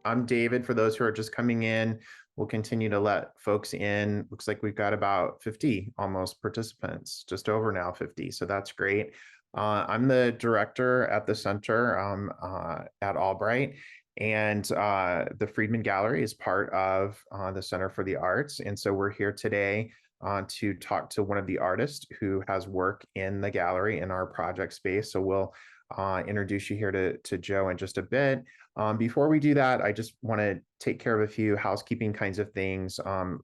I'm David. For those who are just coming in, we'll continue to let folks in. Looks like we've got about 50 almost participants, just over now 50. So that's great. I'm the director at the center at Albright, and the Friedman Gallery is part of the Center for the Arts. And so we're here today to talk to one of the artists who has work in the gallery in our project space. So we'll introduce you here to Joe in just a bit. Before we do that, I just want to take care of a few housekeeping kinds of things.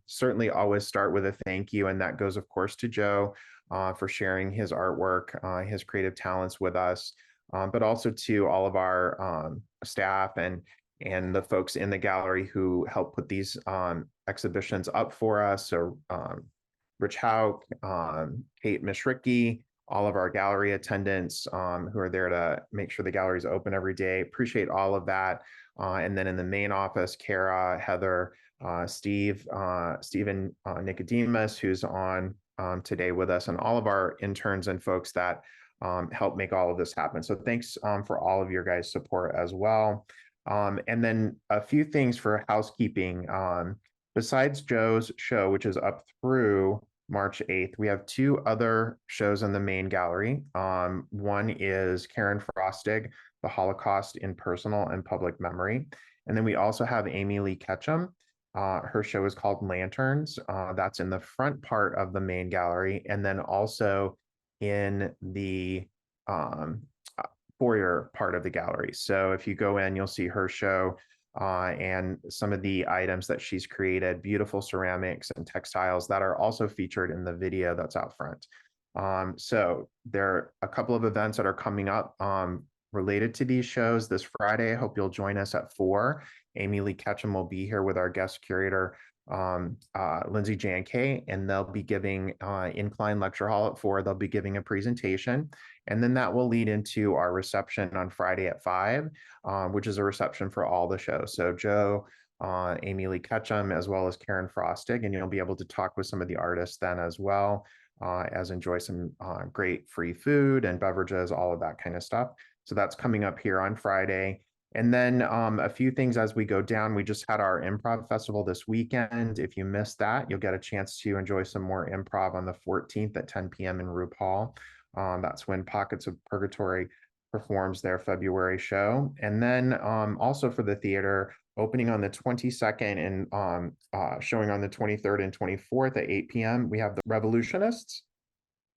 Certainly always start with a thank you, and that goes, of course, to Joe for sharing his artwork, his creative talents with us, but also to all of our staff and the folks in the gallery who help put these exhibitions up for us. So Rich Hauk, Kate Mishricky, all of our gallery attendants who are there to make sure the gallery is open every day. Appreciate all of that. And then in the main office, Kara, Heather, Stephen Nicodemus, who's on today with us, and all of our interns and folks that help make all of this happen. So thanks for all of your guys' support as well. And then a few things for housekeeping. Besides Joe's show, which is up through March 8th, we have two other shows in the main gallery. One is Karen Frostig, The Holocaust in Personal and Public Memory. And then we also have Amy Lee Ketchum. Her show is called Lanterns. That's in the front part of the main gallery, and then also in the foyer part of the gallery. So if you go in, you'll see her show and some of the items that she's created, beautiful ceramics and textiles that are also featured in the video that's out front. So there are a couple of events that are coming up related to these shows this Friday. I hope you'll join us at 4. Amy Lee Ketchum will be here with our guest curator, Lindsay Janke, and they'll be giving Incline Lecture Hall at 4. They'll be giving a presentation, and then that will lead into our reception on Friday at 5, which is a reception for all the shows. So Joe, Amy Lee Ketchum, as well as Karen Frostig, and you'll be able to talk with some of the artists then as well, as enjoy some great free food and beverages, all of that kind of stuff. So that's coming up here on Friday. And then a few things as we go down. We just had our improv festival this weekend. If you missed that, you'll get a chance to enjoy some more improv on the 14th at 10 p.m. in Roop Hall. That's when Pockets of Purgatory performs their February show. And then also for the theater, opening on the 22nd and showing on the 23rd and 24th at 8 p.m., we have The Revolutionists.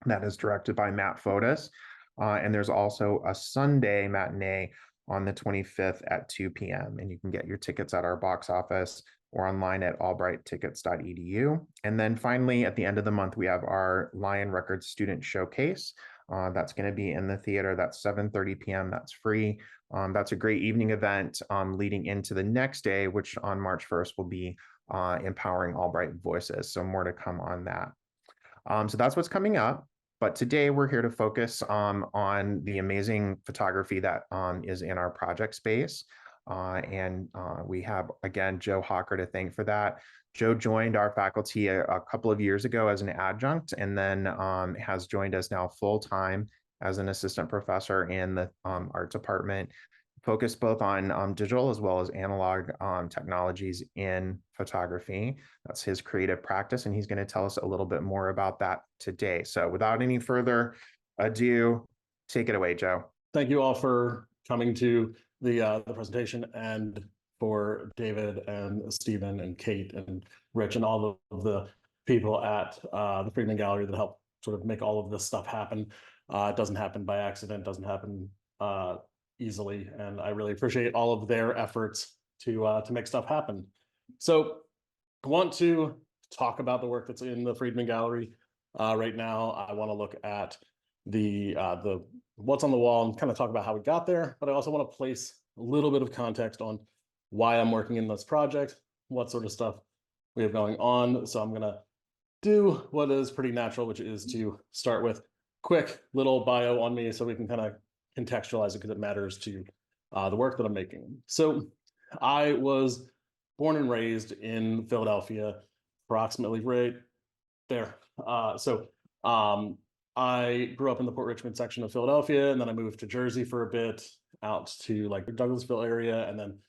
That is directed by Matt Fotis. And there's also a Sunday matinee on the 25th at 2 p.m. And you can get your tickets at our box office or online at albrighttickets.edu. And then finally, at the end of the month, we have our Lion Records Student Showcase. That's going to be in the theater. That's 7:30 p.m. That's free. That's a great evening event leading into the next day, which on March 1st will be Empowering Albright Voices. So more to come on that. So that's what's coming up. But today we're here to focus on the amazing photography that is in our project space. And we have, again, Joe Hocker to thank for that. Joe joined our faculty a couple of years ago as an adjunct, and then has joined us now full-time as an assistant professor in the art department, focused both on digital as well as analog technologies in photography. That's his creative practice, and he's going to tell us a little bit more about that today. So without any further ado, take it away, Joe. Thank you all for coming to the presentation, and for David and Stephen and Kate and Rich and all of the people at the Friedman Gallery that help sort of make all of this stuff happen. It doesn't happen by accident, doesn't happen easily, and I really appreciate all of their efforts to make stuff happen. So I want to talk about the work that's in the Friedman Gallery right now. I want to look at the what's on the wall and kind of talk about how we got there, but I also want to place a little bit of context on why I'm working in this project, what sort of stuff we have going on. So I'm going to do what is pretty natural, which is to start with quick little bio on me so we can kind of contextualize it because it matters to the work that I'm making. So I was born and raised in Philadelphia, approximately right there. I grew up in the Port Richmond section of Philadelphia, and then I moved to Jersey for a bit, out to like the Douglasville area, and then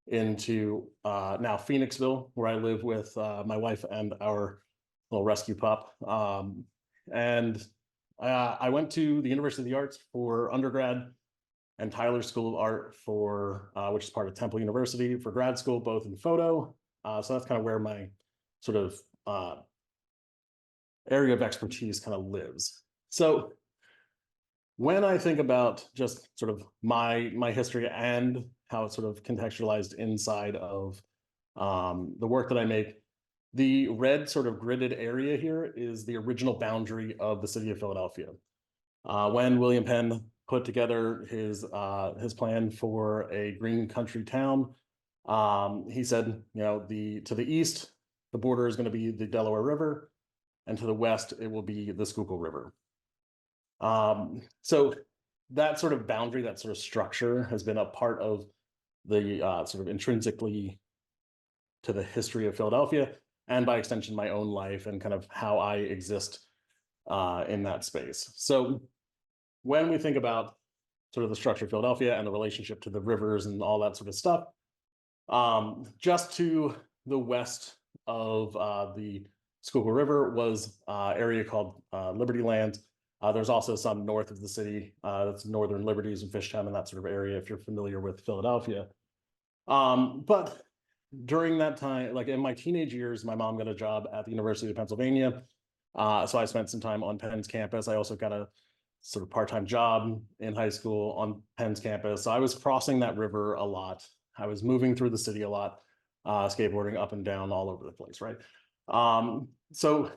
into now Phoenixville, where I live with my wife and our little rescue pup. And I went to the University of the Arts for undergrad and Tyler School of Art for which is part of Temple University for grad school, both in photo. So that's kind of where my sort of area of expertise kind of lives. So when I think about just sort of my history and how it's sort of contextualized inside of the work that I make, the red sort of gridded area here is the original boundary of the city of Philadelphia. When William Penn put together his plan for a green country town, he said, you know, to the east, the border is going to be the Delaware River, and to the west, it will be the Schuylkill River. So that sort of boundary, that sort of structure has been a part of the sort of intrinsically to the history of Philadelphia, and by extension, my own life and kind of how I exist in that space. So when we think about sort of the structure of Philadelphia and the relationship to the rivers and all that sort of stuff, just to the west of the Schuylkill River was an area called Liberty Land. There's also some north of the city, that's Northern Liberties and Fishtown and that sort of area, if you're familiar with Philadelphia. But during that time, like in my teenage years, my mom got a job at the University of Pennsylvania. So I spent some time on Penn's campus. I also got a sort of part-time job in high school on Penn's campus. So I was crossing that river a lot. I was moving through the city a lot, skateboarding up and down all over the place, right? So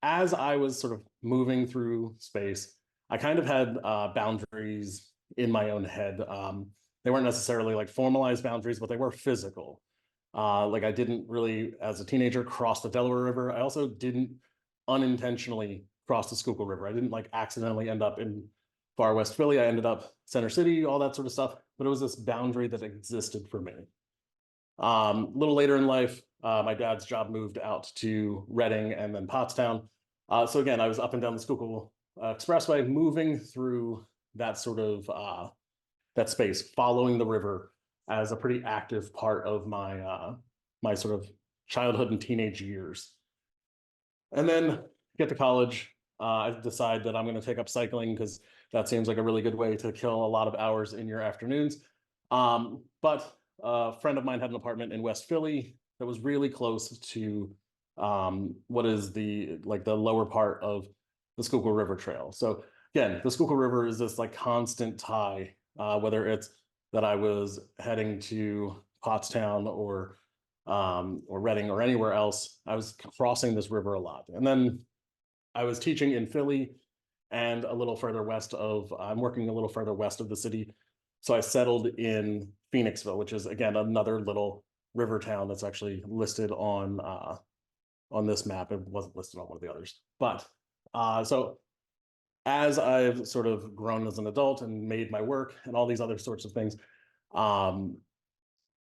as I was sort of moving through space, I kind of had boundaries in my own head. They weren't necessarily like formalized boundaries, but they were physical. Like I didn't really, as a teenager, cross the Delaware River. I also didn't unintentionally cross the Schuylkill River. I didn't like accidentally end up in far West Philly. I ended up Center City, all that sort of stuff. But it was this boundary that existed for me. A little later in life, my dad's job moved out to Reading and then Pottstown. So again, I was up and down the Schuylkill Expressway, moving through that sort of that space, following the river as a pretty active part of my my sort of childhood and teenage years. And then get to college, I decide that I'm going to take up cycling because that seems like a really good way to kill a lot of hours in your afternoons. But a friend of mine had an apartment in West Philly that was really close to what is the lower part of the Schuylkill River Trail. So again, the Schuylkill River is this like constant tie, whether it's that I was heading to Pottstown or Reading or anywhere else, I was crossing this river a lot. And then I was teaching in Philly and a little further west of, I'm working a little further west of the city. So I settled in Phoenixville, which is again, another little river town that's actually listed on this map. It wasn't listed on one of the others, but so as I've sort of grown as an adult and made my work and all these other sorts of things,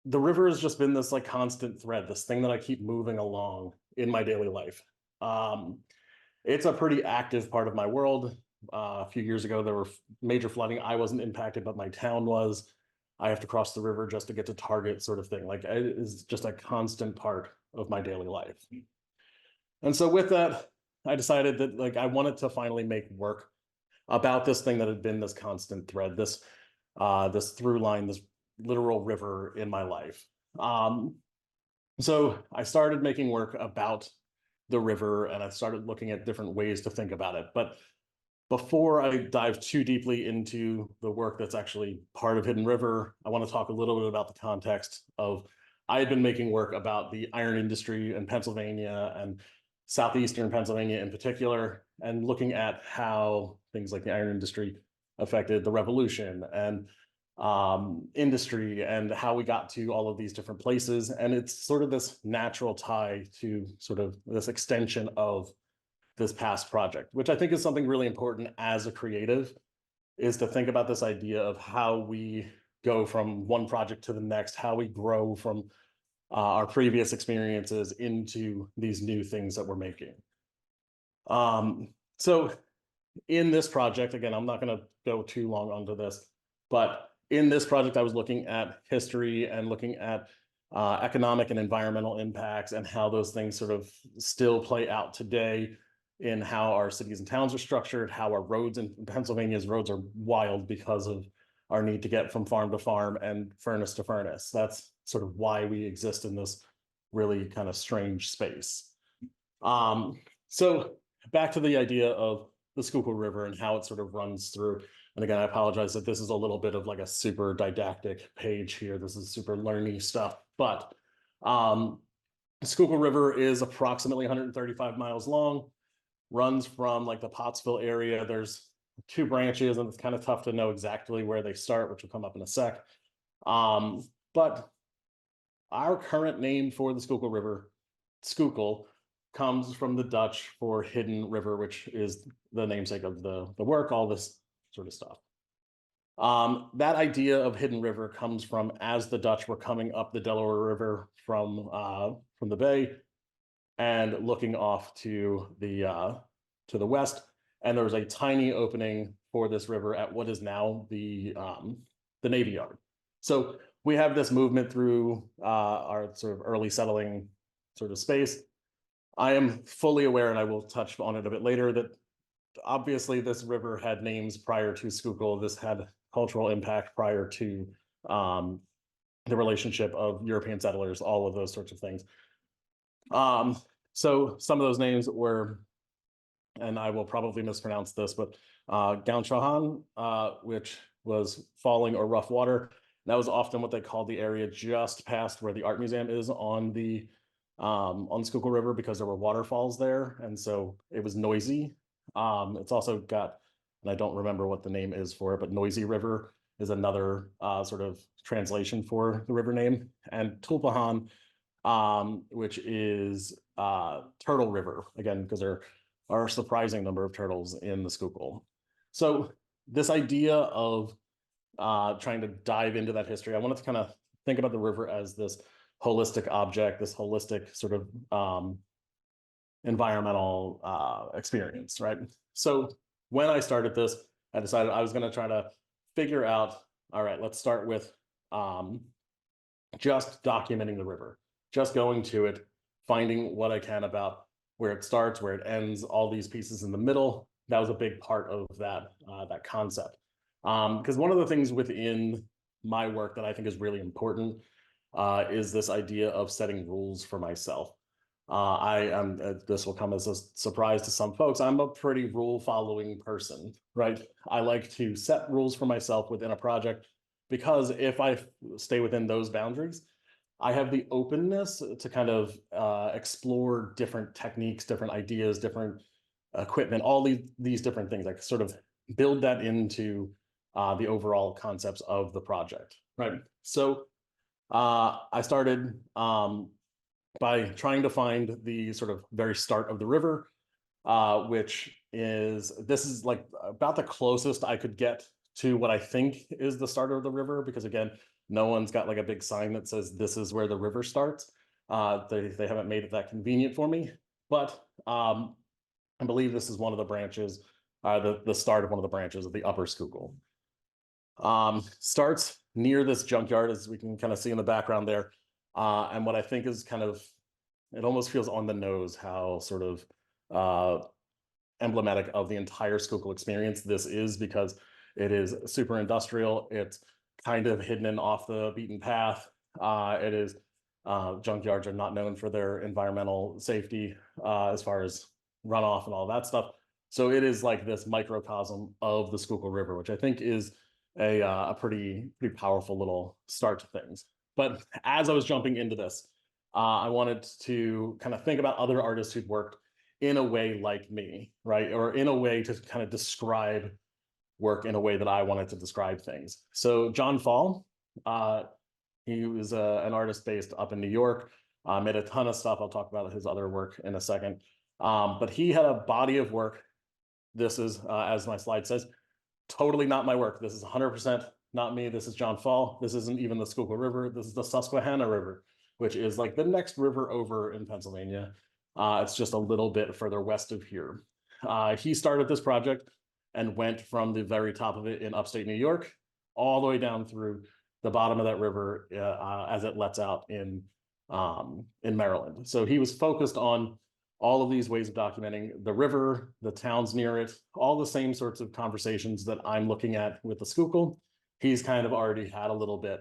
the river has just been this like constant thread, this thing that I keep moving along in my daily life. It's a pretty active part of my world. A few years ago, there were major flooding. I wasn't impacted, but my town was. I have to cross the river just to get to Target, sort of thing. Like it is just a constant part of my daily life. And so with that, I decided that like I wanted to finally make work about this thing that had been this constant thread, this through line, this literal river in my life. So I started making work about the river and I started looking at different ways to think about it. But before I dive too deeply into the work that's actually part of Hidden River, I want to talk a little bit about the context of I had been making work about the iron industry in Pennsylvania and southeastern Pennsylvania in particular, and looking at how things like the iron industry affected the revolution and industry and how we got to all of these different places. And it's sort of this natural tie to sort of this extension of this past project, which I think is something really important as a creative, is to think about this idea of how we go from one project to the next, how we grow from our previous experiences into these new things that we're making. So in this project, again, I'm not going to go too long onto this, but in this project, I was looking at history and looking at economic and environmental impacts and how those things sort of still play out today in how our cities and towns are structured, how our roads in Pennsylvania's roads are wild because of our need to get from farm to farm and furnace to furnace. That's sort of why we exist in this really kind of strange space. So back to the idea of the Schuylkill River and how it sort of runs through. And again, I apologize that this is a little bit of like a super didactic page here. This is super learny stuff, but the Schuylkill River is approximately 135 miles long, runs from like the Pottsville area. There's 2 branches, and it's kind of tough to know exactly where they start, which will come up in a sec. But our current name for the Schuylkill River, Schuylkill, comes from the Dutch for hidden river, which is the namesake of the work, all this sort of stuff. That idea of hidden river comes from as the Dutch were coming up the Delaware River from the bay and looking off to the west, and there was a tiny opening for this river at what is now the Navy Yard. So we have this movement through our sort of early settling sort of space. I am fully aware, and I will touch on it a bit later, that obviously this river had names prior to Schuylkill. This had cultural impact prior to the relationship of European settlers, all of those sorts of things. So some of those names were, and I will probably mispronounce this, but Gaunshahan, which was falling or rough water. That was often what they called the area just past where the art museum is on the Schuylkill River, because there were waterfalls there, and so it was noisy. It's also got, and I don't remember what the name is for it, but Noisy River is another sort of translation for the river name, and Tulpahan, which is Turtle River, again, because there are a surprising number of turtles in the Schuylkill. So this idea of trying to dive into that history, I wanted to kind of think about the river as this holistic object, this holistic sort of environmental experience, right? So when I started this, I decided I was going to try to figure out, all right, let's start with just documenting the river, just going to it, finding what I can about where it starts, where it ends, all these pieces in the middle. That was a big part of that concept. Because one of the things within my work that I think is really important is this idea of setting rules for myself. I am, this will come as a surprise to some folks, I'm a pretty rule following person, right? I like to set rules for myself within a project, because if I stay within those boundaries, I have the openness to kind of explore different techniques, different ideas, different equipment, all these different things. I sort of build that into the overall concepts of the project, right? So I started by trying to find the sort of very start of the river, which this is like about the closest I could get to what I think is the start of the river, because again, no one's got like a big sign that says this is where the river starts. They haven't made it that convenient for me, but I believe this is one of the branches, the start of one of the branches of the Upper Schuylkill. Starts near this junkyard, as we can kind of see in the background there. And what I think is kind of, it almost feels on the nose how sort of emblematic of the entire Schuylkill experience this is, because it is super industrial. It's kind of hidden and off the beaten path. It is, junkyards are not known for their environmental safety as far as runoff and all that stuff. So it is like this microcosm of the Schuylkill River, which I think is a pretty powerful little start to things. But as I was jumping into this, I wanted to kind of think about other artists who'd worked in a way like me, right? Or in a way to kind of describe work in a way that I wanted to describe things. So John Fall, he was an artist based up in New York, made a ton of stuff. I'll talk about his other work in a second. But he had a body of work. This is, as my slide says, totally not my work. This is 100% not me. This is John Fall. This isn't even the Schuylkill River. This is the Susquehanna River, which is like the next river over in Pennsylvania. It's just a little bit further west of here. He started this project and went from the very top of it in upstate New York all the way down through the bottom of that river as it lets out in Maryland. So he was focused on all of these ways of documenting the river, the towns near it, all the same sorts of conversations that I'm looking at with the Schuylkill. He's kind of already had a little bit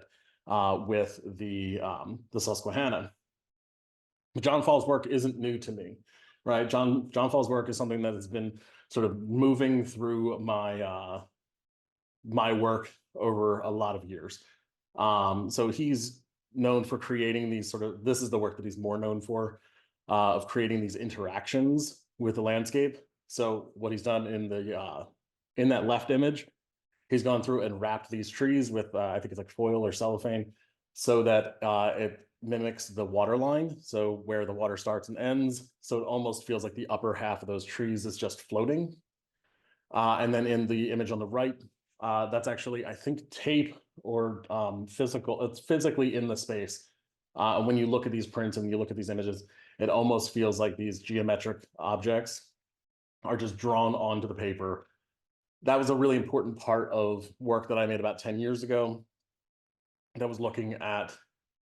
with the Susquehanna. But John Fall's work isn't new to me, right? John Fall's work is something that has been sort of moving through my my work over a lot of years. So he's known for creating these sort of, this is the work that he's more known for, of creating these interactions with the landscape. So what he's done in that left image, he's gone through and wrapped these trees with I think it's like foil or cellophane, so that it mimics the water line, so where the water starts and ends. So it almost feels like the upper half of those trees is just floating. And then in the image on the right, that's actually, I think, tape or physical. It's physically in the space. And when you look at these prints and you look at these images, it almost feels like these geometric objects are just drawn onto the paper. That was a really important part of work that I made about 10 years ago that was looking at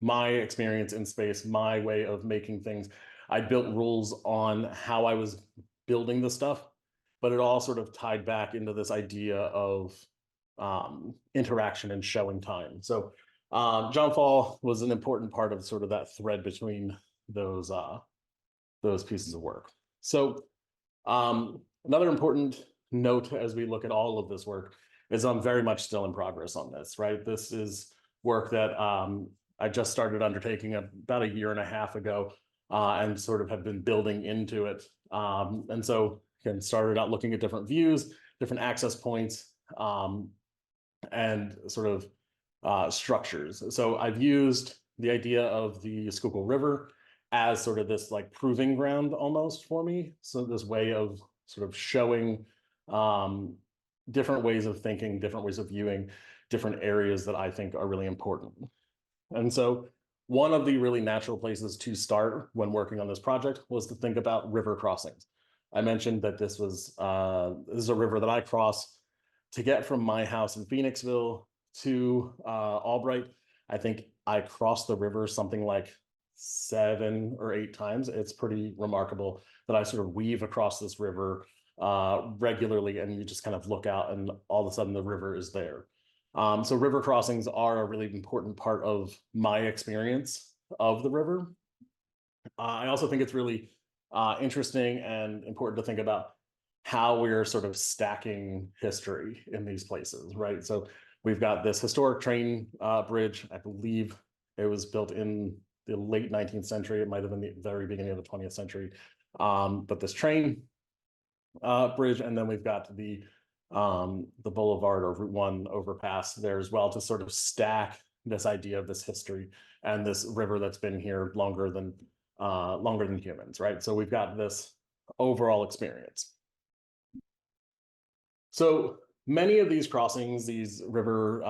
my experience in space, my way of making things. I built rules on how I was building the stuff, but it all sort of tied back into this idea of interaction and showing time. So John Fall was an important part of sort of that thread between those pieces of work. So another important note as we look at all of this work is I'm very much still in progress on this, right? This is work that I just started undertaking about a year and a half ago and sort of have been building into it. And so again, started out looking at different views, different access points, and sort of structures. So I've used the idea of the Schuylkill River as sort of this like proving ground almost for me. So this way of sort of showing different ways of thinking, different ways of viewing, different areas that I think are really important. And so one of the really natural places to start when working on this project was to think about river crossings. I mentioned that this is a river that I cross to get from my house in Phoenixville to Albright. I think I crossed the river something like 7 or 8 times. It's pretty remarkable that I sort of weave across this river regularly, and you just kind of look out and all of a sudden the river is there. So river crossings are a really important part of my experience of the river. I also think it's really interesting and important to think about how we're sort of stacking history in these places, right? So we've got this historic train bridge. I believe it was built in the late 19th century. It might have been the very beginning of the 20th century. But this train bridge, and then we've got the boulevard or Route 1 overpass there as well to sort of stack this idea of this history and this river that's been here longer than humans, right? So we've got this overall experience. So many of these crossings, these river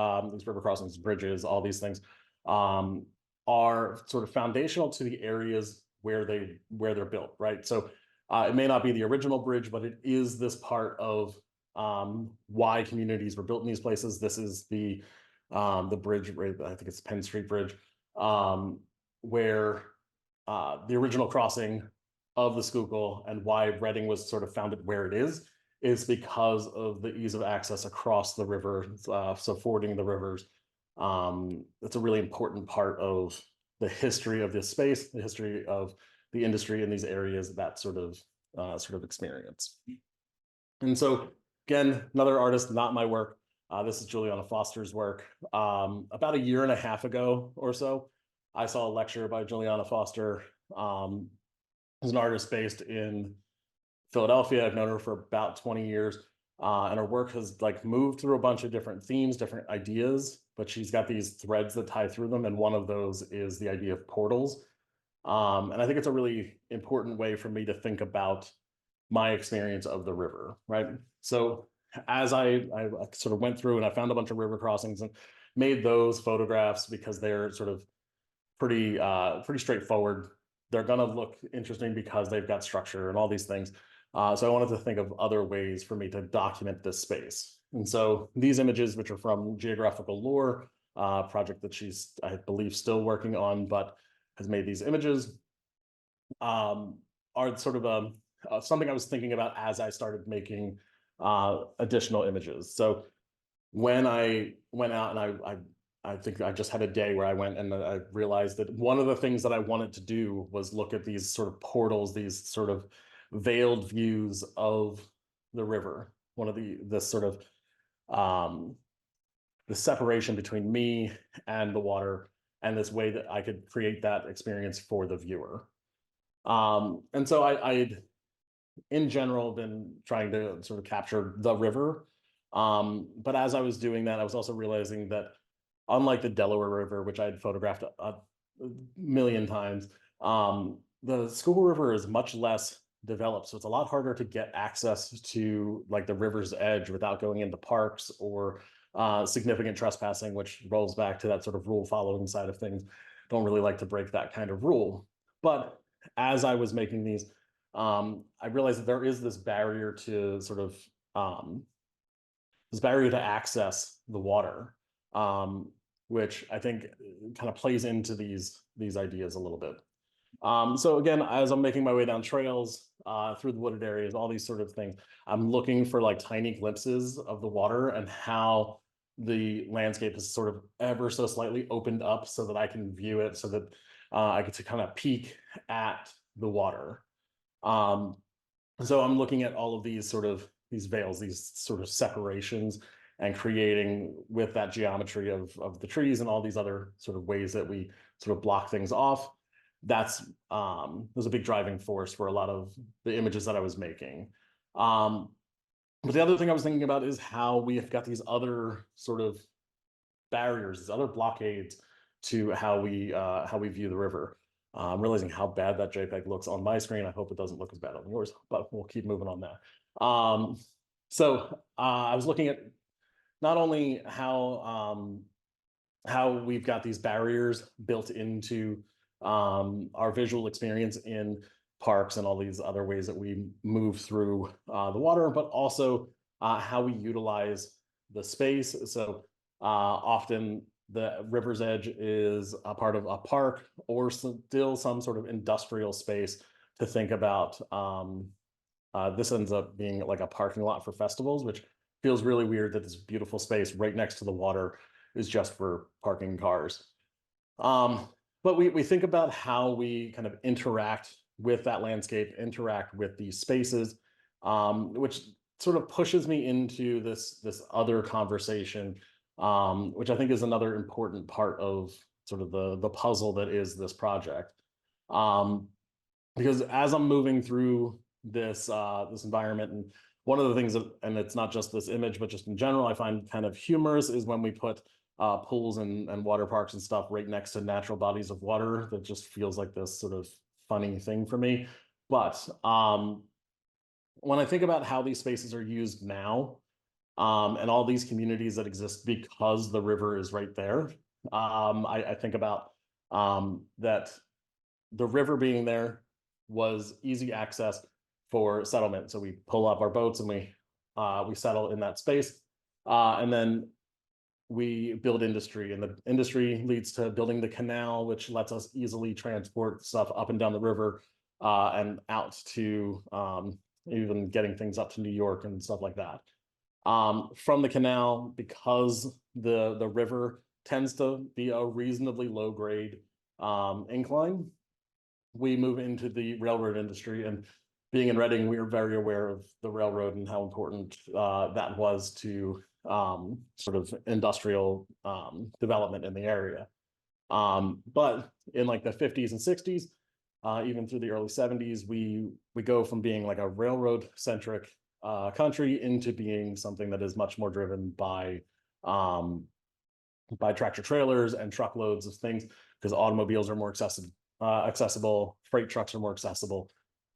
crossings, bridges, all these things are sort of foundational to the areas where they're built, right? So it may not be the original bridge, but it is this part of why communities were built in these places. This is the bridge, I think it's Penn Street Bridge, where the original crossing of the Schuylkill and why Reading was sort of founded where it is because of the ease of access across the river, so fording the rivers. It's a really important part of the history of this space, the history of the industry in these areas, that sort of experience. And so again, another artist, not my work. This is Juliana Foster's work. About a year and a half ago or so, I saw a lecture by Juliana Foster, who's an artist based in Philadelphia. I've known her for about 20 years. And her work has like moved through a bunch of different themes, different ideas, but she's got these threads that tie through them. And one of those is the idea of portals. And I think it's a really important way for me to think about my experience of the river, right? So as I sort of went through and I found a bunch of river crossings and made those photographs because they're sort of pretty straightforward. They're gonna look interesting because they've got structure and all these things. So I wanted to think of other ways for me to document this space. And so these images, which are from Geographical Lore, project that she's, I believe, still working on, but has made these images, are sort of something I was thinking about as I started making additional images. So when I went out and I think I just had a day where I went and I realized that one of the things that I wanted to do was look at these sort of portals, these sort of veiled views of the river. One of this sort of the separation between me and the water, and this way that I could create that experience for the viewer. And so I'd in general been trying to sort of capture the river. But as I was doing that, I was also realizing that unlike the Delaware River, which I had photographed a million times, the Schuylkill River is much less developed. So it's a lot harder to get access to like the river's edge without going into parks or significant trespassing, which rolls back to that sort of rule following side of things. Don't really like to break that kind of rule. But as I was making these, I realized that there is this barrier to sort of this barrier to access the water, which I think kind of plays into these ideas a little bit. So again, as I'm making my way down trails through the wooded areas, all these sort of things, I'm looking for like tiny glimpses of the water and how the landscape is sort of ever so slightly opened up so that I can view it, so that I get to kind of peek at the water. So I'm looking at all of these sort of these veils, these sort of separations, and creating with that geometry of the trees and all these other sort of ways that we sort of block things off. That's was a big driving force for a lot of the images that I was making. But the other thing I was thinking about is how we have got these other sort of barriers, these other blockades to how we view the river. I'm realizing how bad that JPEG looks on my screen. I hope it doesn't look as bad on yours, but we'll keep moving on that. So I was looking at not only how we've got these barriers built into our visual experience in parks and all these other ways that we move through the water, but also how we utilize the space. So often the river's edge is a part of a park or still some sort of industrial space to think about. This ends up being like a parking lot for festivals, which feels really weird that this beautiful space right next to the water is just for parking cars. But we think about how we kind of interact with that landscape, interact with these spaces, which sort of pushes me into this other conversation, which I think is another important part of sort of the puzzle that is this project. Because as I'm moving through this this environment, and one of the things that, and it's not just this image, but just in general, I find kind of humorous is when we put pools and water parks and stuff right next to natural bodies of water. That just feels like this sort of funny thing for me. But when I think about how these spaces are used now, and all these communities that exist because the river is right there, I think about that the river being there was easy access for settlement. So we pull up our boats and we settle in that space, and then we build industry, and the industry leads to building the canal, which lets us easily transport stuff up and down the river and out to even getting things up to New York and stuff like that. From the canal, because the river tends to be a reasonably low grade incline, we move into the railroad industry. And being in Reading, we are very aware of the railroad and how important that was to sort of industrial development in the area. But in like the 50s and 60s, even through the early 70s, we go from being like a railroad centric country into being something that is much more driven by tractor trailers and truckloads of things, because automobiles are more accessible, freight trucks are more accessible.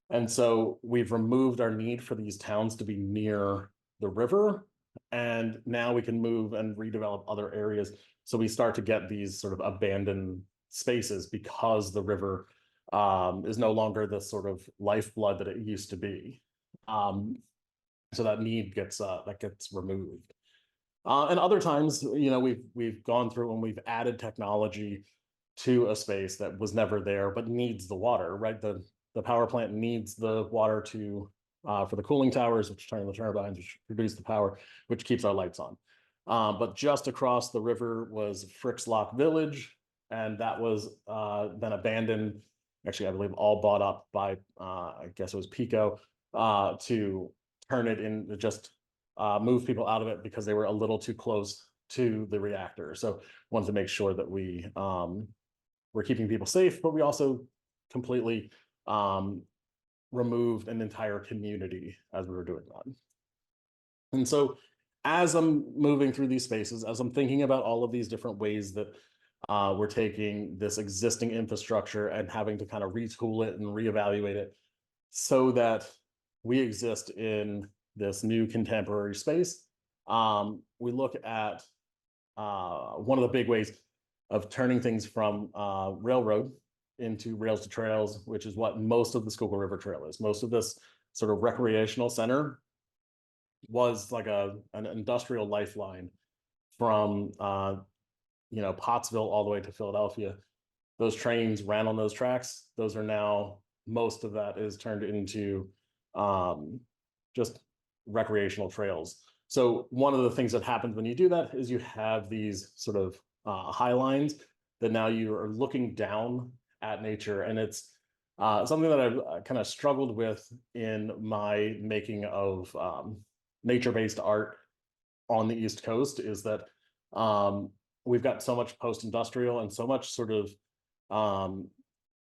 And so we've removed our need for these towns to be near the river, and now we can move and redevelop other areas. So we start to get these sort of abandoned spaces because the river is no longer the sort of lifeblood that it used to be. So that need gets removed. And other times, we've gone through and we've added technology to a space that was never there but needs the water, right? The power plant needs the water to for the cooling towers, which turn the turbines, which produce the power, which keeps our lights on. But just across the river was Frick's Lock Village, and that was then abandoned. Actually, I believe all bought up by I guess it was Pico to turn it in, just move people out of it because they were a little too close to the reactor. So wanted to make sure that we're keeping people safe, but we also completely removed an entire community as we were doing that. And so as I'm moving through these spaces, as I'm thinking about all of these different ways that we're taking this existing infrastructure and having to kind of retool it and reevaluate it so that we exist in this new contemporary space, we look at one of the big ways of turning things from railroad into rails to trails, which is what most of the Schuylkill River Trail is. Most of this sort of recreational center was like an industrial lifeline from Pottsville all the way to Philadelphia. Those trains ran on those tracks. Those are now, most of that is turned into just recreational trails. So one of the things that happens when you do that is you have these sort of high lines that now you are looking down at nature. And it's something that I've kind of struggled with in my making of nature-based art on the East Coast, is that we've got so much post-industrial and so much sort of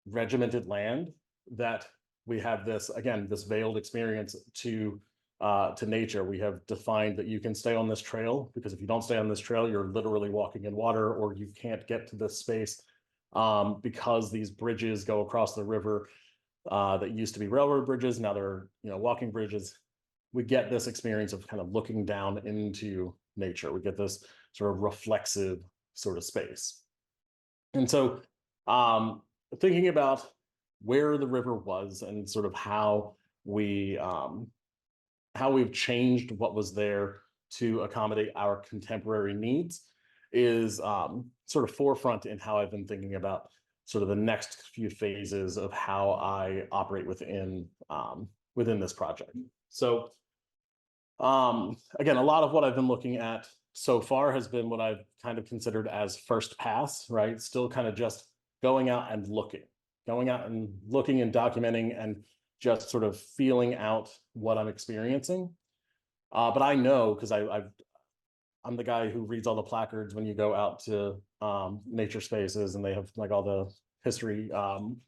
regimented land that we have this, again, this veiled experience to nature. We have defined that you can stay on this trail, because if you don't stay on this trail, you're literally walking in water, or you can't get to this space because these bridges go across the river that used to be railroad bridges. Now they're walking bridges. We get this experience of kind of looking down into nature. We get this sort of reflexive sort of space. And so thinking about where the river was and sort of how we've changed what was there to accommodate our contemporary needs is sort of forefront in how I've been thinking about sort of the next few phases of how I operate within this project. So again, a lot of what I've been looking at so far has been what I've kind of considered as first pass, right? Still kind of just going out and looking and documenting and just sort of feeling out what I'm experiencing. But I know, because I'm the guy who reads all the placards when you go out to nature spaces, and they have like all the history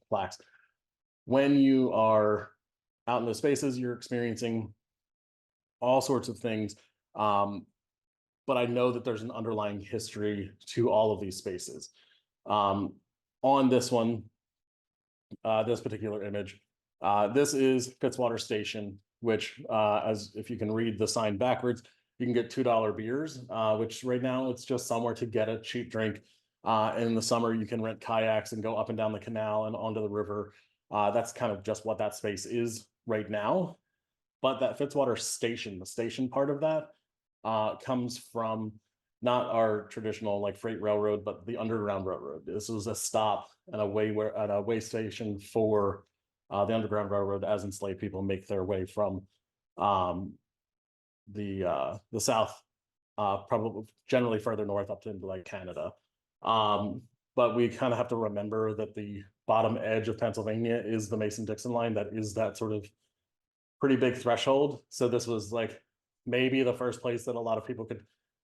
plaques. When you are out in those spaces, you're experiencing all sorts of things. But I know that there's an underlying history to all of these spaces. On this one, this particular image, this is Fitzwater Station, which as if you can read the sign backwards, you can get $2 beers, which right now it's just somewhere to get a cheap drink. In the summer, you can rent kayaks and go up and down the canal and onto the river. That's kind of just what that space is right now. But that Fitzwater Station, the station part of that, comes from not our traditional like freight railroad, but the Underground Railroad. This was a stop and a way station for the Underground Railroad as enslaved people make their way from the south, probably generally further north up into like Canada. But we kind of have to remember that the bottom edge of Pennsylvania is the Mason-Dixon line. That is that sort of pretty big threshold. So this was like maybe the first place that a lot of people could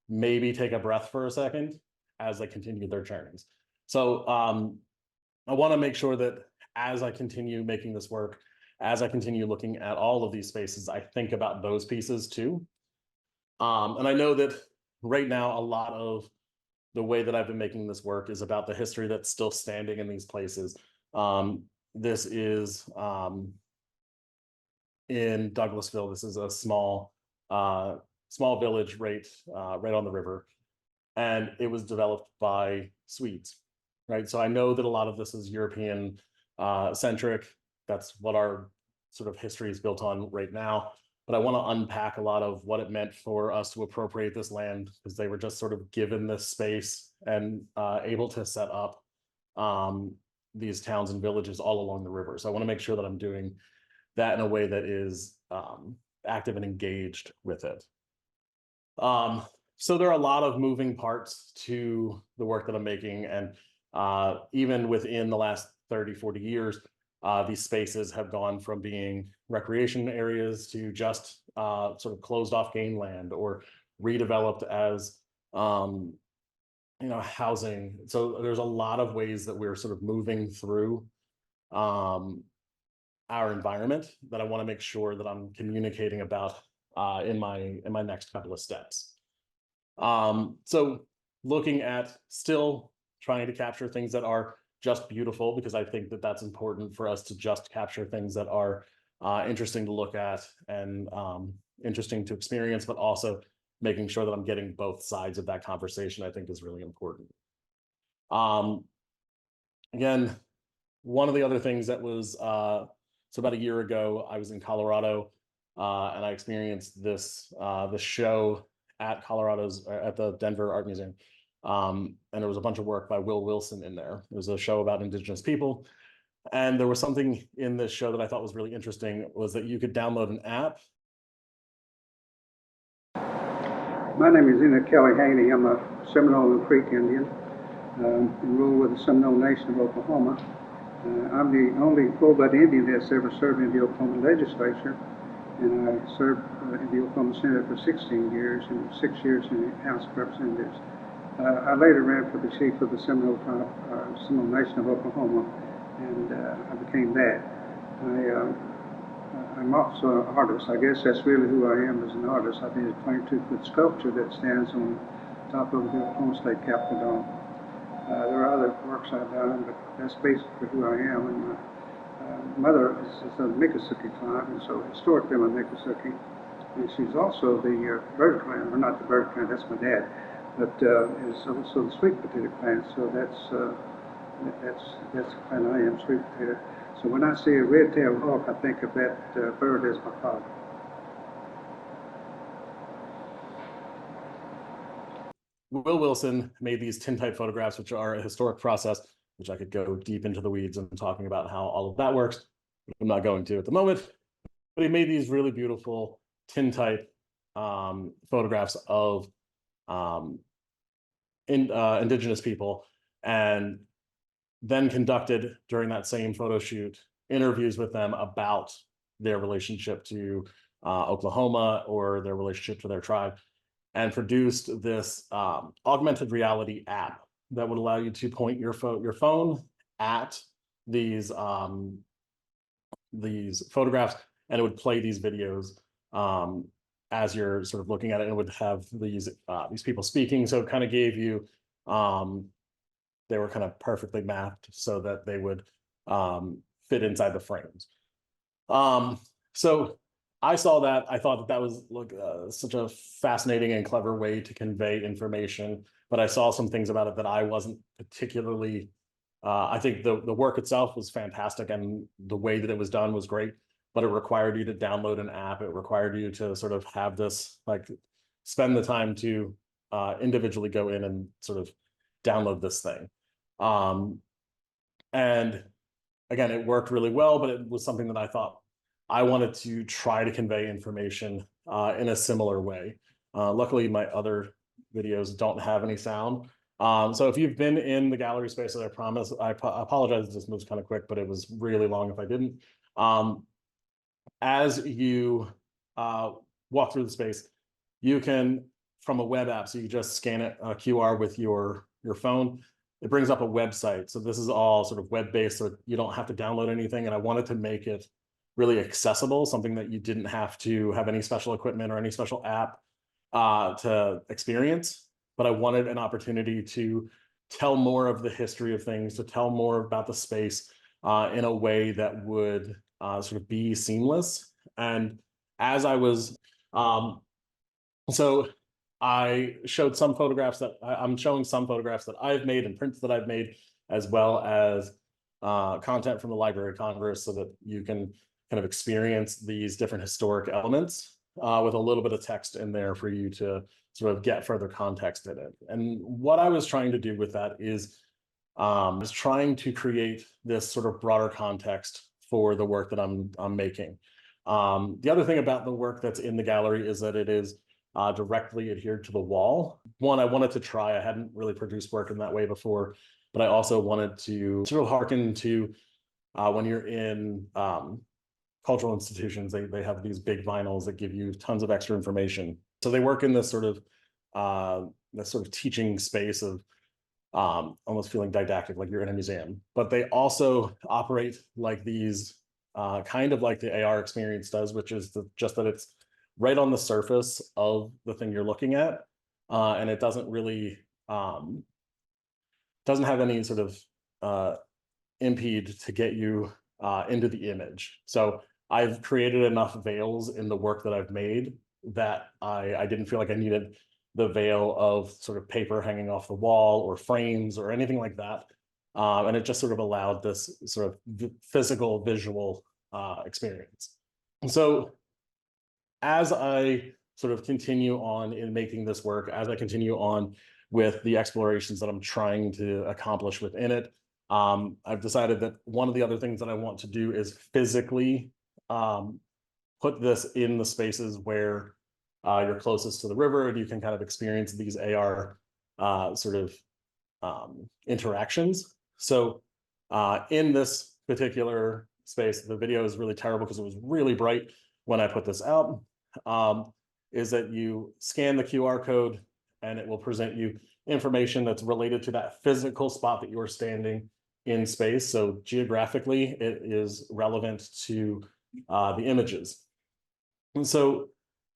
maybe take a breath for a second as they continued their journeys. So I want to make sure that as I continue making this work, as I continue looking at all of these spaces, I think about those pieces too. And I know that right now, a lot of the way that I've been making this work is about the history that's still standing in these places. This is in Douglasville. This is a small village right on the river, and it was developed by Swedes, right? So I know that a lot of this is European centric. That's what our sort of history is built on right now. but I want to unpack a lot of what it meant for us to appropriate this land, because they were just sort of given this space and able to set up these towns and villages all along the river. So I want to make sure that I'm doing that in a way that is active and engaged with it. So there are a lot of moving parts to the work that I'm making, and even within the last 30, 40 years, these spaces have gone from being recreation areas to just sort of closed off game land, or redeveloped as housing. So there's a lot of ways that we're sort of moving through our environment that I want to make sure that I'm communicating about in my next couple of steps. So looking at still trying to capture things that are just beautiful, because I think that that's important for us to just capture things that are interesting to look at and interesting to experience, but also making sure that I'm getting both sides of that conversation, I think, is really important. Again, one of the other things that was, so about a year ago, I was in Colorado, and I experienced this show at the Denver Art Museum. And there was a bunch of work by Will Wilson in there. It was a show about Indigenous people. And there was something in this show that I thought was really interesting, was that you could download an app. My name is Enoch Kelly Haney. I'm a Seminole and Creek Indian, enrolled with the Seminole Nation of Oklahoma. I'm the only full-blood Indian that's ever served in the Oklahoma legislature, and I served in the Oklahoma Senate for 16 years and 6 years in the House of Representatives. I later ran for the chief of the Seminole Nation of Oklahoma, and I became that. I'm also an artist. I guess that's really who I am as an artist. I did a 22-foot sculpture that stands on top of the Oklahoma State Capitol Dome. There are other works I've done, but that's basically who I am. And my mother is a Miccosukee client, and so historically I'm a Miccosukee. And she's also the bird clan, or not the bird clan, that's my dad, but is also the sweet potato clan. So that's the clan I am, sweet potato. So when I see a red-tailed hawk, I think of that bird as my father. Will Wilson made these tintype photographs, which are a historic process, which I could go deep into the weeds and talking about how all of that works. I'm not going to at the moment, but he made these really beautiful tintype photographs of indigenous people, and then conducted during that same photo shoot interviews with them about their relationship to Oklahoma, or their relationship to their tribe, and produced this augmented reality app that would allow you to point your phone at these photographs, and it would play these videos as you're sort of looking at it, and it would have these people speaking. So it kind of gave you they were kind of perfectly mapped so that they would fit inside the frames. So I saw that. I thought that was such a fascinating and clever way to convey information, but I saw some things about it that I wasn't particularly, I think the work itself was fantastic, and the way that it was done was great, but it required you to download an app. It required you to sort of have this, like, spend the time to individually go in and sort of download this thing. And again, it worked really well, but it was something that I thought I wanted to try to convey information in a similar way. Luckily, my other videos don't have any sound. So if you've been in the gallery space, I promise, I apologize if this moves kind of quick, but it was really long if I didn't. As you walk through the space, you can, from a web app, so you just scan it, QR with your phone, it brings up a website. So this is all sort of web-based, so you don't have to download anything. And I wanted to make it really accessible, something that you didn't have to have any special equipment or any special app to experience. But I wanted an opportunity to tell more of the history of things, to tell more about the space in a way that would sort of be seamless. And as I was, so I showed some photographs that I'm showing some photographs that I've made and prints that I've made, as well as content from the Library of Congress, so that you can kind of experience these different historic elements. with a little bit of text in there for you to sort of get further context in it. And what I was trying to do with that is trying to create this sort of broader context for the work that I'm making. The other thing about the work that's in the gallery is that it is directly adhered to the wall. One, I wanted to try, I hadn't really produced work in that way before, but I also wanted to sort of hearken to when you're in cultural institutions, they have these big vinyls that give you tons of extra information. So they work in this sort of teaching space of almost feeling didactic, like you're in a museum. But they also operate like these, kind of like the AR experience does, which is just that it's right on the surface of the thing you're looking at, and it doesn't really doesn't have any sort of impede to get you into the image. So I've created enough veils in the work that I've made that I didn't feel like I needed the veil of sort of paper hanging off the wall or frames or anything like that. And it just sort of allowed this sort of physical visual experience. And so as I sort of continue on in making this work, as I continue on with the explorations that I'm trying to accomplish within it, I've decided that one of the other things that I want to do is physically put this in the spaces where you're closest to the river and you can kind of experience these AR sort of interactions. So in this particular space, the video is really terrible because it was really bright when I put this out, is that you scan the QR code and it will present you information that's related to that physical spot that you're standing in space. So geographically, it is relevant to the images. And so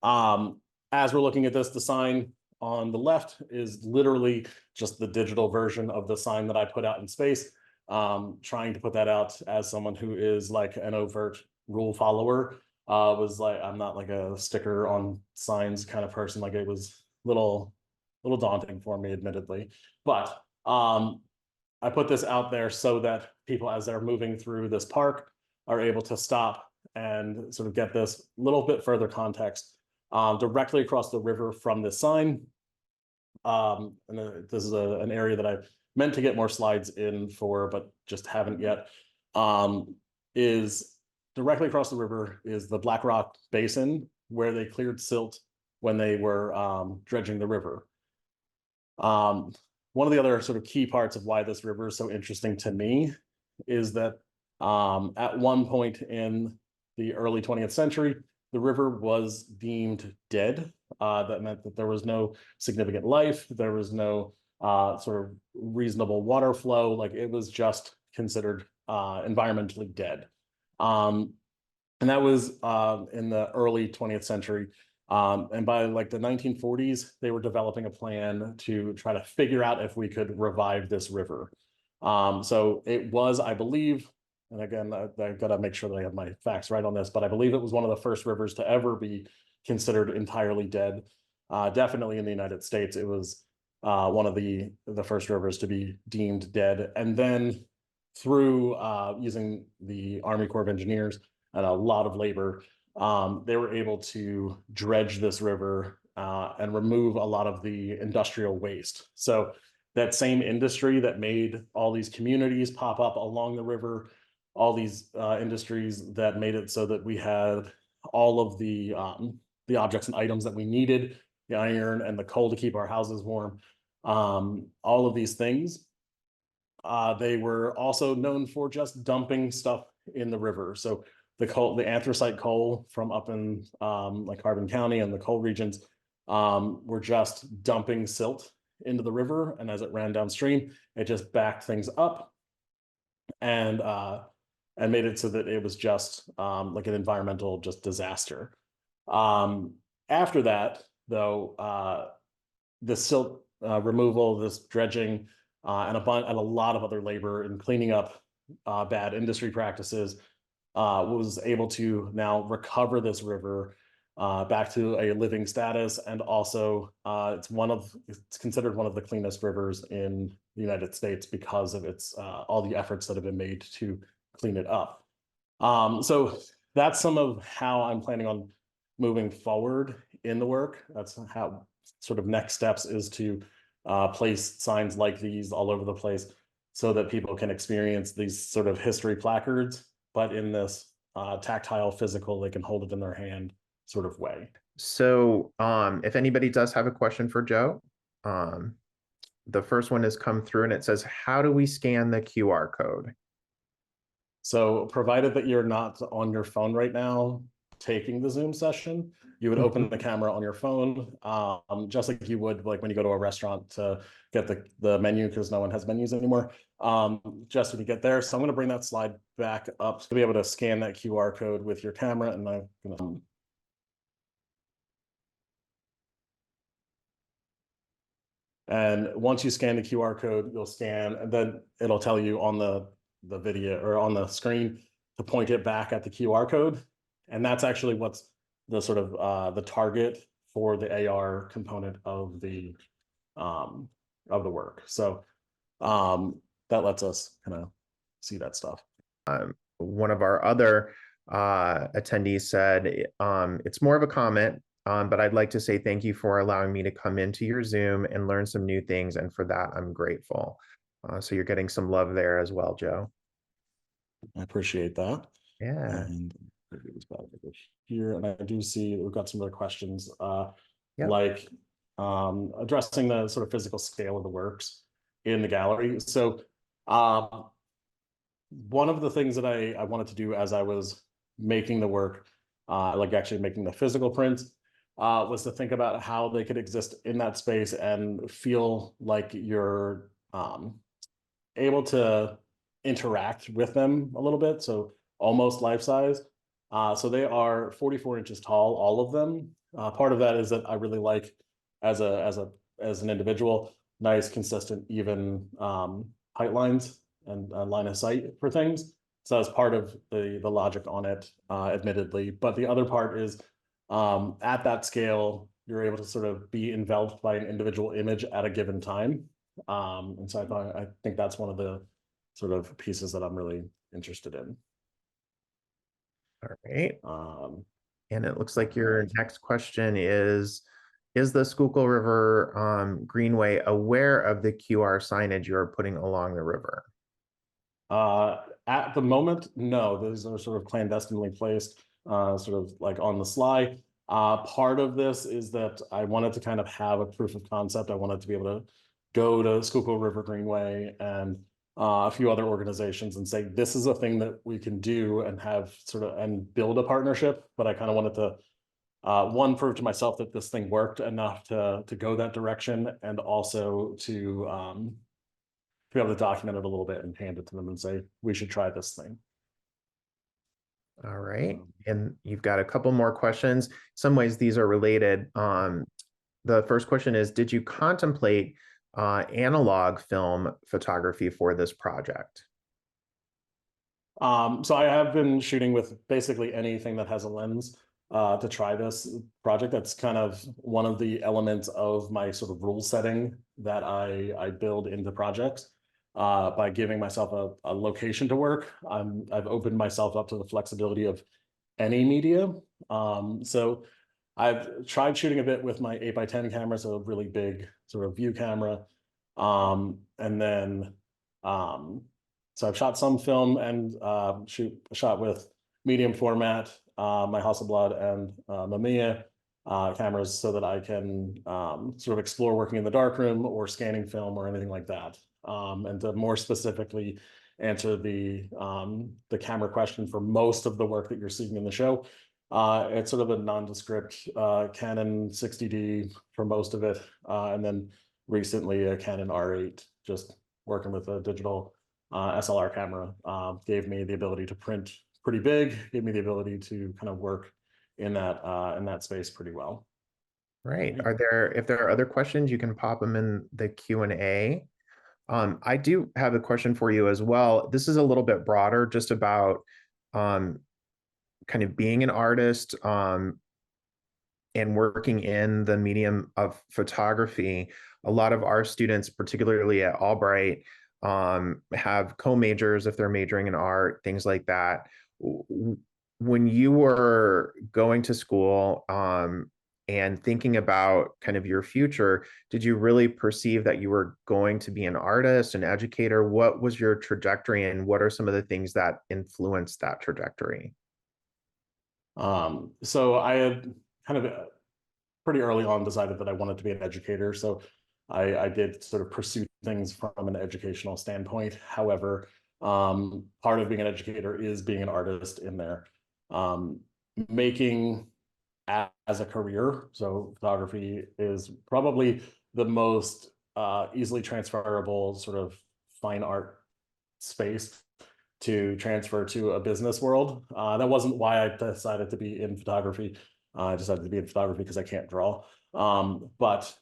as we're looking at this, the sign on the left is literally just the digital version of the sign that I put out in space. Trying to put that out as someone who is like an overt rule follower, was like, I'm not like a sticker on signs kind of person. Like it was little daunting for me, admittedly. But I put this out there so that people, as they're moving through this park, are able to stop and sort of get this little bit further context directly across the river from this sign. And this is an area that I meant to get more slides in for, but just haven't yet. Is directly across the river is the Black Rock Basin, where they cleared silt when they were dredging the river. One of the other sort of key parts of why this river is so interesting to me is that at one point in the early 20th century, the river was deemed dead. That meant that there was no significant life, there was no sort of reasonable water flow, like it was just considered environmentally dead. And that was in the early 20th century. And by like the 1940s, they were developing a plan to try to figure out if we could revive this river. So it was, I believe, and again, I've got to make sure that I have my facts right on this, but I believe it was one of the first rivers to ever be considered entirely dead. Definitely in the United States, it was one of the first rivers to be deemed dead. And then through using the Army Corps of Engineers and a lot of labor, they were able to dredge this river and remove a lot of the industrial waste. So that same industry that made all these communities pop up along the river, all these industries that made it so that we had all of the objects and items that we needed, the iron and the coal to keep our houses warm, all of these things. They were also known for just dumping stuff in the river. So the anthracite coal from up in like Carbon County and the coal regions were just dumping silt into the river, and as it ran downstream, it just backed things up and made it so that it was just like an environmental just disaster. After that, though, the silt removal, this dredging, and a lot of other labor in cleaning up bad industry practices, was able to now recover this river back to a living status, and also it's considered one of the cleanest rivers in the United States because of its all the efforts that have been made to clean it up. So that's some of how I'm planning on moving forward in the work. That's how sort of next steps is to place signs like these all over the place so that people can experience these sort of history placards, but in this tactile, physical, they can hold it in their hand sort of way. So if anybody does have a question for Joe, the first one has come through and it says, how do we scan the QR code? So provided that you're not on your phone right now taking the Zoom session, you would open the camera on your phone, just like you would like when you go to a restaurant to get the menu, because no one has menus anymore. Just when you get there. So I'm going to bring that slide back up to be able to scan that QR code with your camera. And I'm going to and once you scan the QR code, you'll scan, and then it'll tell you on the video or on the screen to point it back at the QR code. And that's actually what's the sort of the target for the AR component of the work. So that lets us kind of see that stuff. One of our other attendees said, it's more of a comment, but I'd like to say thank you for allowing me to come into your Zoom and learn some new things. And for that, I'm grateful. So you're getting some love there as well, Joe. I appreciate that. Yeah. And here, and I do see we've got some other questions, Yep. like addressing the sort of physical scale of the works in the gallery. So one of the things that I wanted to do as I was making the work, like actually making the physical prints, was to think about how they could exist in that space and feel like you're able to interact with them a little bit. So almost life size. So they are 44 inches tall, all of them. Part of that is that I really like as an individual, nice, consistent, even height lines and line of sight for things. So that's part of the logic on it, admittedly. But the other part is at that scale, you're able to sort of be enveloped by an individual image at a given time. And so I think that's one of the sort of pieces that I'm really interested in. All right. And it looks like your next question is the Schuylkill River Greenway aware of the QR signage you're putting along the river? At the moment, no, those are sort of clandestinely placed, sort of like on the sly. Part of this is that I wanted to kind of have a proof of concept. I wanted to be able to go to Schuylkill River Greenway and a few other organizations and say, this is a thing that we can do and have sort of and build a partnership. But I kind of wanted to one, prove to myself that this thing worked enough to go that direction, and also to be able to document it a little bit and hand it to them and say, we should try this thing. All right. And you've got a couple more questions. In some ways, these are related. The first question is, did you contemplate analog film photography for this project? So I have been shooting with basically anything that has a lens to try this project. That's kind of one of the elements of my sort of rule setting that I build into projects. By giving myself a location to work, I've opened myself up to the flexibility of any media. So I've tried shooting a bit with my 8x10 camera, so a really big sort of view camera. And then, so I've shot some film and shot with medium format, my Hasselblad and Mamiya cameras, so that I can sort of explore working in the darkroom or scanning film or anything like that. And to more specifically answer the camera question for most of the work that you're seeing in the show, it's sort of a nondescript Canon 60D for most of it, and then recently a Canon R8. Just working with a digital SLR camera gave me the ability to print pretty big, gave me the ability to kind of work in that space pretty well. Right. If there are other questions, you can pop them in the Q&A. I do have a question for you as well. This is a little bit broader, just about kind of being an artist and working in the medium of photography. A lot of our students, particularly at Albright, have co-majors if they're majoring in art, things like that. when you were going to school, and thinking about kind of your future, did you really perceive that you were going to be an artist, an educator? What was your trajectory, and what are some of the things that influenced that trajectory? So I had kind of pretty early on decided that I wanted to be an educator. So I did sort of pursue things from an educational standpoint. However, part of being an educator is being an artist in there. Making as a career, so photography is probably the most easily transferable sort of fine art space to transfer to a business world. That wasn't why I decided to be in photography. I decided to be in photography because I can't draw. But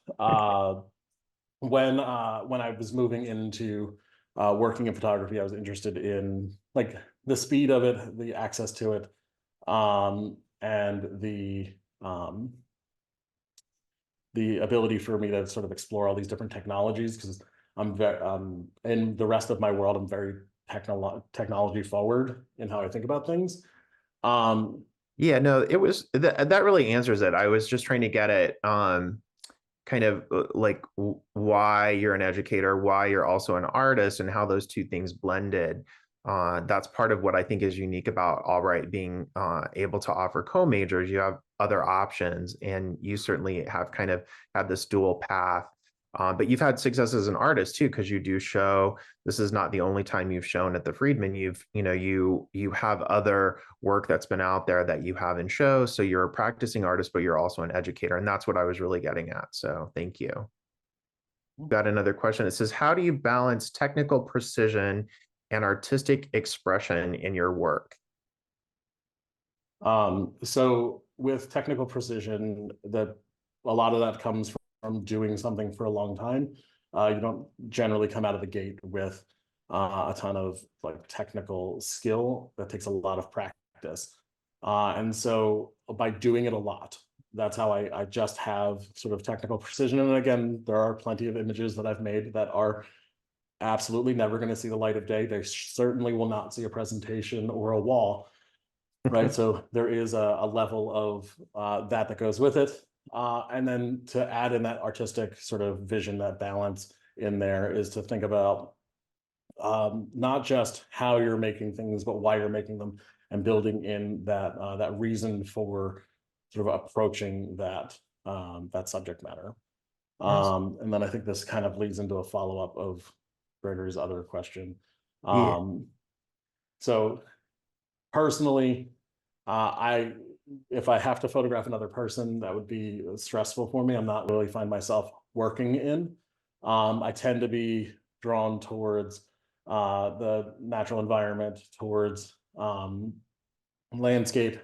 when I was moving into working in photography, I was interested in like the speed of it, the access to it, and the ability for me to sort of explore all these different technologies, because I'm very in the rest of my world, I'm very technology forward in how I think about things. Yeah, no, it was that really answers it. I was just trying to get at kind of like why you're an educator, why you're also an artist, and how those two things blended. That's part of what I think is unique about Albright being able to offer co-majors. You have other options, and you certainly have kind of had this dual path. But you've had success as an artist too, because you do show. This is not the only time you've shown at the Friedman. You have other work that's been out there that you have in shows. So you're a practicing artist, but you're also an educator, and that's what I was really getting at. So thank you. Got another question. It says, how do you balance technical precision and artistic expression in your work? So with technical precision, that a lot of that comes from doing something for a long time. You don't generally come out of the gate with a ton of like technical skill. That takes a lot of practice. And so by doing it a lot, that's how I just have sort of technical precision. And again, there are plenty of images that I've made that are absolutely never going to see the light of day. They certainly will not see a presentation or a wall, right? So there is a level of that goes with it. And then to add in that artistic sort of vision, that balance in there, is to think about not just how you're making things, but why you're making them, and building in that reason for sort of approaching that subject matter. Nice. And then I think this kind of leads into a follow-up of Gregory's other question. Yeah. So personally, if I have to photograph another person, that would be stressful for me. I'm not really find myself working in. I tend to be drawn towards the natural environment, towards landscape,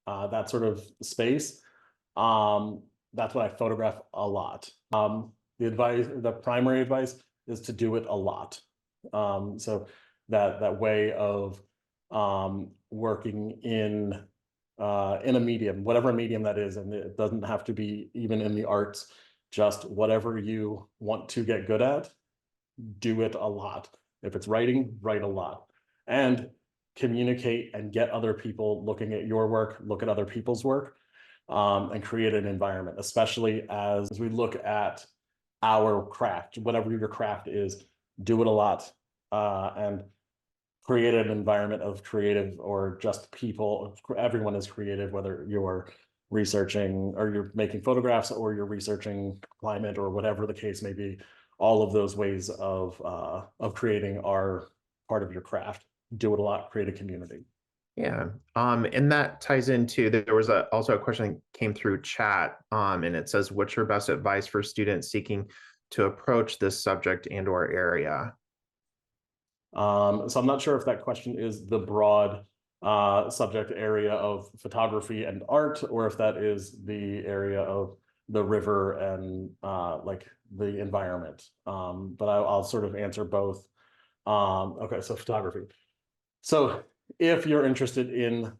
that sort of space. That's what I photograph a lot. The primary advice is to do it a lot. So that way of working in a medium, whatever medium that is, and it doesn't have to be even in the arts, just whatever you want to get good at, do it a lot. If it's writing, write a lot, and communicate and get other people looking at your work, look at other people's work, and create an environment, especially as we look at our craft, whatever your craft is, do it a lot, and create an environment of creative, or just people. Everyone is creative, whether you're researching or you're making photographs or you're researching climate or whatever the case may be. All of those ways of creating are part of your craft. Do it a lot, create a community. Yeah. And that ties into, there was also a question that came through chat, and it says, what's your best advice for students seeking to approach this subject and or area? So I'm not sure if that question is the broad subject area of photography and art, or if that is the area of the river and like the environment. But I'll sort of answer both. Okay, so photography. So if you're interested in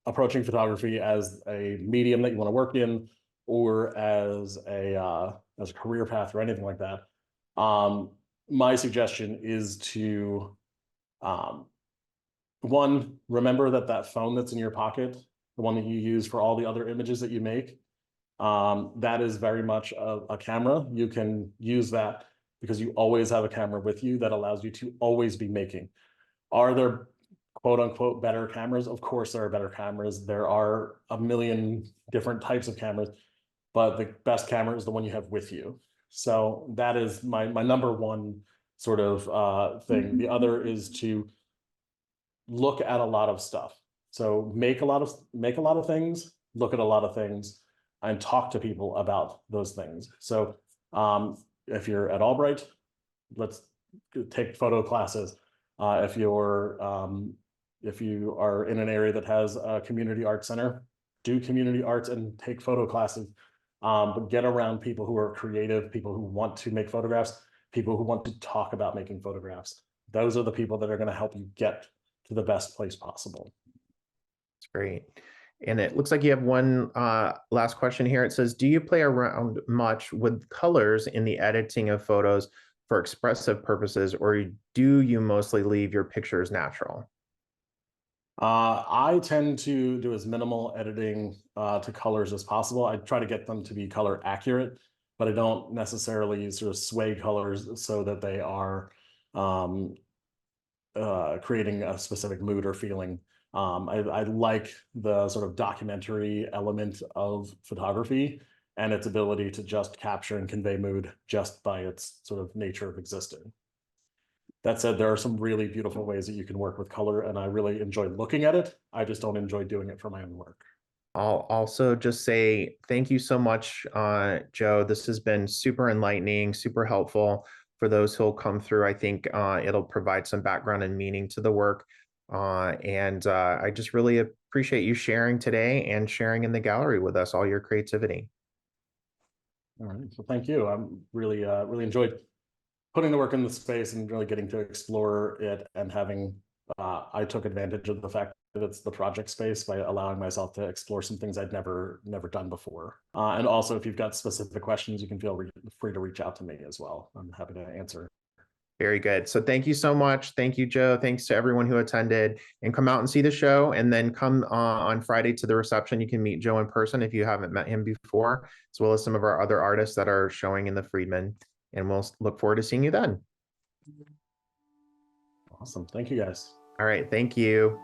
approaching photography as a medium that you want to work in, or as a career path or anything like that, my suggestion is to one, remember that phone that's in your pocket, the one that you use for all the other images that you make, that is very much a camera. You can use that because you always have a camera with you that allows you to always be making. Are there quote unquote better cameras? Of course there are better cameras. There are a million different types of cameras, but the best camera is the one you have with you. So that is my number one sort of thing. The other is to look at a lot of stuff. So make a lot of things, look at a lot of things, and talk to people about those things. So if you're at Albright, let's take photo classes. If you are in an area that has a community arts center, do community arts and take photo classes. But get around people who are creative, people who want to make photographs, people who want to talk about making photographs. Those are the people that are going to help you get to the best place possible. That's great. And it looks like you have one last question here. It says, do you play around much with colors in the editing of photos for expressive purposes, or do you mostly leave your pictures natural? I tend to do as minimal editing to colors as possible. I try to get them to be color accurate, but I don't necessarily sort of sway colors so that they are creating a specific mood or feeling. I like the sort of documentary element of photography and its ability to just capture and convey mood just by its sort of nature of existing. That said, there are some really beautiful ways that you can work with color, and I really enjoy looking at it. I just don't enjoy doing it for my own work. I'll also just say thank you so much, Joe. This has been super enlightening, super helpful for those who'll come through. I think it'll provide some background and meaning to the work. I just really appreciate you sharing today and sharing in the gallery with us all your creativity. All right, so thank you. I'm really, really enjoyed putting the work in the space and really getting to explore it, and having I took advantage of the fact that it's the project space by allowing myself to explore some things I'd never done before. And also, if you've got specific questions, you can feel free to reach out to me as well. I'm happy to answer. Very good. So thank you so much. Thank you, Joe. Thanks to everyone who attended, and come out and see the show, and then come on Friday to the reception. You can meet Joe in person if you haven't met him before, as well as some of our other artists that are showing in the Friedman. And we'll look forward to seeing you then. Awesome. Thank you, guys. All right. Thank you.